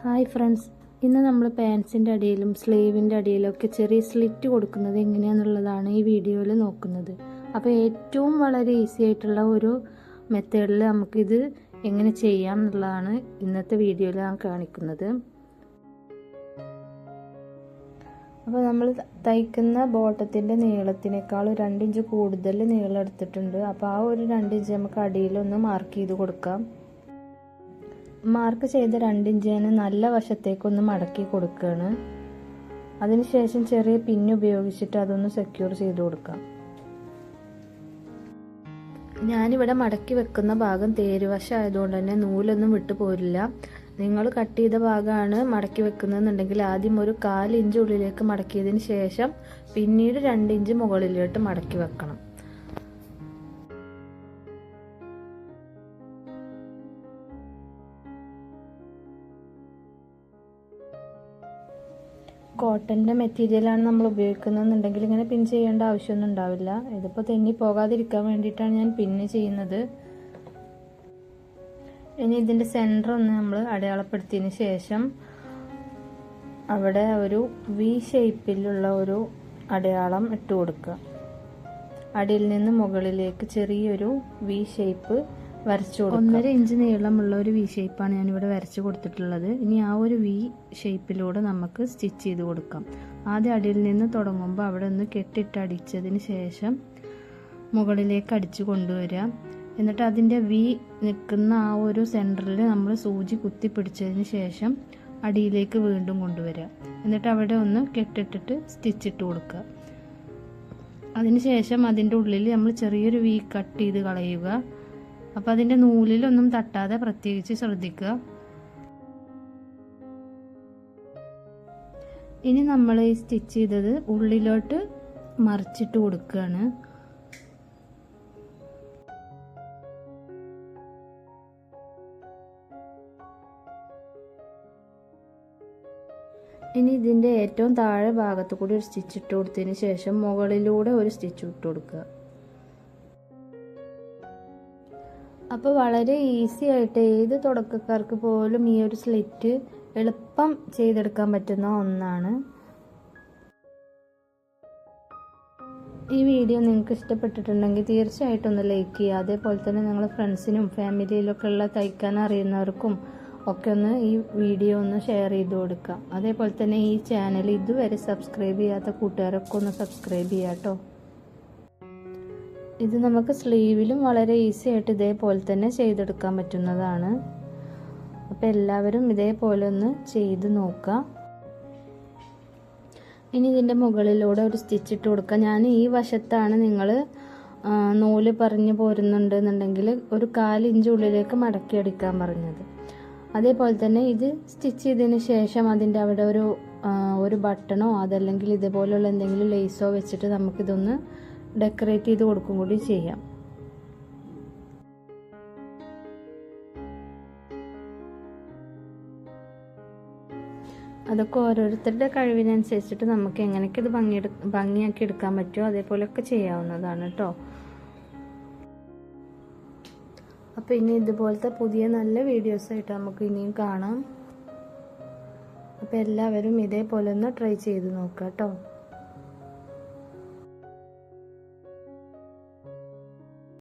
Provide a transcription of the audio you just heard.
Hi friends, ഇന്ന് നമ്മൾ പാൻസിൻ്റെ അടിയിലും സ്ലീവിൻ്റെ അടിയിലും ഒക്കെ ചെറിയ സ്ലിറ്റ് കൊടുക്കുന്നത് എങ്ങനെയാണെന്നുള്ളതാണ് ഈ വീഡിയോയിൽ നോക്കുന്നത്. അപ്പോൾ ഏറ്റവും വളരെ ഈസി ആയിട്ടുള്ള ഒരു മെത്തേഡിൽ നമുക്കിത് എങ്ങനെ ചെയ്യാം എന്നുള്ളതാണ് ഇന്നത്തെ വീഡിയോയിൽ ഞാൻ കാണിക്കുന്നത്. അപ്പോൾ നമ്മൾ തയ്ക്കുന്ന ബോട്ടത്തിൻ്റെ നീളത്തിനേക്കാൾ 2 ഇഞ്ച് കൂടുതൽ നീളം എടുത്തിട്ടുണ്ട്. അപ്പോൾ ആ ഒരു 2 ഇഞ്ച് നമുക്ക് അടിയിലൊന്ന് മാർക്ക് ചെയ്ത് കൊടുക്കാം. മാർക്ക് ചെയ്ത 2 ഇഞ്ചിന് നല്ല വശത്തേക്കൊന്ന് മടക്കി കൊടുക്കുകയാണ്. അതിനുശേഷം ചെറിയ പിന്ന് ഉപയോഗിച്ചിട്ട് അതൊന്ന് സെക്യൂർ ചെയ്ത് കൊടുക്കാം. ഞാനിവിടെ മടക്കി വെക്കുന്ന ഭാഗം തേരുവശം ആയതുകൊണ്ട് തന്നെ നൂലൊന്നും വിട്ടു പോരില്ല. നിങ്ങൾ കട്ട് ചെയ്ത ഭാഗമാണ് മടക്കി വെക്കുന്നതെന്നുണ്ടെങ്കിൽ ആദ്യം ഒരു 1/4 ഇഞ്ച് ഉള്ളിലേക്ക് മടക്കിയതിന് ശേഷം പിന്നീട് 2 ഇഞ്ച് മുകളിലോട്ട് മടക്കി വെക്കണം. കോട്ടൻ്റെ മെറ്റീരിയലാണ് നമ്മൾ ഉപയോഗിക്കുന്നതെന്നുണ്ടെങ്കിൽ ഇങ്ങനെ പിൻ ചെയ്യേണ്ട ആവശ്യമൊന്നും ഉണ്ടാവില്ല. ഇതിപ്പോൾ തെന്നി പോകാതിരിക്കാൻ വേണ്ടിയിട്ടാണ് ഞാൻ പിന്ന് ചെയ്യുന്നത്. ഇനി ഇതിൻ്റെ സെൻറ്റർ ഒന്ന് നമ്മൾ അടയാളപ്പെടുത്തിയതിന് ശേഷം അവിടെ ഒരു വി ഷേപ്പിലുള്ള ഒരു അടയാളം ഇട്ട് കൊടുക്കുക. അടിയിൽ നിന്ന് മുകളിലേക്ക് ചെറിയൊരു വി ഷേപ്പ് വരച്ചു കൊടുക്കുക. 1.5 ഇഞ്ച് നീളമുള്ള ഒരു വി ഷേപ്പാണ് ഞാനിവിടെ വരച്ചു കൊടുത്തിട്ടുള്ളത്. ഇനി ആ ഒരു വി ഷേപ്പിലൂടെ നമുക്ക് സ്റ്റിച്ച് ചെയ്ത് കൊടുക്കാം. ആദ്യം അടിയിൽ നിന്ന് തുടങ്ങുമ്പോൾ അവിടെ ഒന്ന് കെട്ടിട്ട് അടിച്ചതിന് ശേഷം മുകളിലേക്ക് അടിച്ചു കൊണ്ടുവരിക. എന്നിട്ട് അതിൻ്റെ വി നിൽക്കുന്ന ആ ഒരു സെൻറ്ററിൽ നമ്മൾ സൂചി കുത്തി പിടിച്ചതിന് ശേഷം അടിയിലേക്ക് വീണ്ടും കൊണ്ടുവരിക. എന്നിട്ട് അവിടെ ഒന്ന് കെട്ടിട്ടിട്ട് സ്റ്റിച്ചിട്ട് കൊടുക്കുക. അതിനുശേഷം അതിൻ്റെ ഉള്ളിൽ നമ്മൾ ചെറിയൊരു വി കട്ട് ചെയ്ത് കളയുക. അപ്പോൾ അതിൻ്റെ നൂലിലൊന്നും തട്ടാതെ പ്രത്യേകിച്ച് ശ്രദ്ധിക്കുക. ഇനി നമ്മൾ ഈ സ്റ്റിച്ച് ചെയ്തത് ഉള്ളിലോട്ട് മറിച്ചിട്ട് കൊടുക്കുകയാണ്. ഇനി ഇതിൻ്റെ ഏറ്റവും താഴെ ഭാഗത്തു കൂടി ഒരു സ്റ്റിച്ച് ഇട്ട് കൊടുത്തതിന് ശേഷം മുകളിലൂടെ ഒരു സ്റ്റിച്ച് ഇട്ട് കൊടുക്കുക. അപ്പോൾ വളരെ ഈസി ആയിട്ട് ഏത് തുടക്കക്കാർക്ക് പോലും ഈ ഒരു സ്ലിറ്റ് എളുപ്പം ചെയ്തെടുക്കാൻ പറ്റുന്ന ഒന്നാണ്. ഈ വീഡിയോ നിങ്ങൾക്ക് ഇഷ്ടപ്പെട്ടിട്ടുണ്ടെങ്കിൽ തീർച്ചയായിട്ടും ഒന്ന് ലൈക്ക് ചെയ്യുക. അതേപോലെ തന്നെ നിങ്ങളുടെ ഫ്രണ്ട്സിനും ഫാമിലിയിലൊക്കെ ഉള്ള തയ്ക്കാൻ അറിയുന്നവർക്കും ഒക്കെ ഒന്ന് ഈ വീഡിയോ ഒന്ന് ഷെയർ ചെയ്ത് കൊടുക്കുക. അതേപോലെ തന്നെ ഈ ചാനൽ ഇതുവരെ സബ്സ്ക്രൈബ് ചെയ്യാത്ത കൂട്ടുകാരൊക്കെ ഒന്ന് സബ്സ്ക്രൈബ് ചെയ്യുക കേട്ടോ. ഇത് നമുക്ക് സ്ലീവിലും വളരെ ഈസി ആയിട്ട് ഇതേപോലെ തന്നെ ചെയ്തെടുക്കാൻ പറ്റുന്നതാണ്. അപ്പോൾ എല്ലാവരും ഇതേപോലെ ഒന്ന് ചെയ്ത് നോക്കുക. ഇനി ഇതിൻ്റെ മുകളിലൂടെ ഒരു സ്റ്റിച്ച് ഇട്ട് കൊടുക്കുക. ഞാൻ ഈ വശത്താണ് നിങ്ങൾ നൂല് പറഞ്ഞു പോരുന്നുണ്ടെന്നുണ്ടെങ്കിൽ ഒരു 1/4 ഇഞ്ച് ഉള്ളിലേക്ക് മടക്കി അടിക്കാൻ പറഞ്ഞത്. അതേപോലെ തന്നെ ഇത് സ്റ്റിച്ച് ചെയ്തതിന് ശേഷം അതിൻ്റെ അവിടെ ഒരു ബട്ടണോ അതല്ലെങ്കിൽ ഇതുപോലുള്ള എന്തെങ്കിലും ലേസോ വെച്ചിട്ട് നമുക്കിതൊന്ന് ഡെക്കറേറ്റ് ചെയ്ത് കൊടുക്കും കൂടി ചെയ്യാം. അതൊക്കെ ഓരോരുത്തരുടെ കഴിവിനനുസരിച്ചിട്ട് നമുക്ക് എങ്ങനെയൊക്കെ ഇത് ഭംഗിയാക്കി എടുക്കാൻ പറ്റുമോ അതേപോലെയൊക്കെ ചെയ്യാവുന്നതാണ് കേട്ടോ. അപ്പോൾ ഇനി ഇതുപോലത്തെ പുതിയ നല്ല വീഡിയോസായിട്ട് നമുക്ക് ഇനിയും കാണാം. അപ്പോൾ എല്ലാവരും ഇതേപോലെ ഒന്ന് ട്രൈ ചെയ്ത് നോക്കാം കേട്ടോ.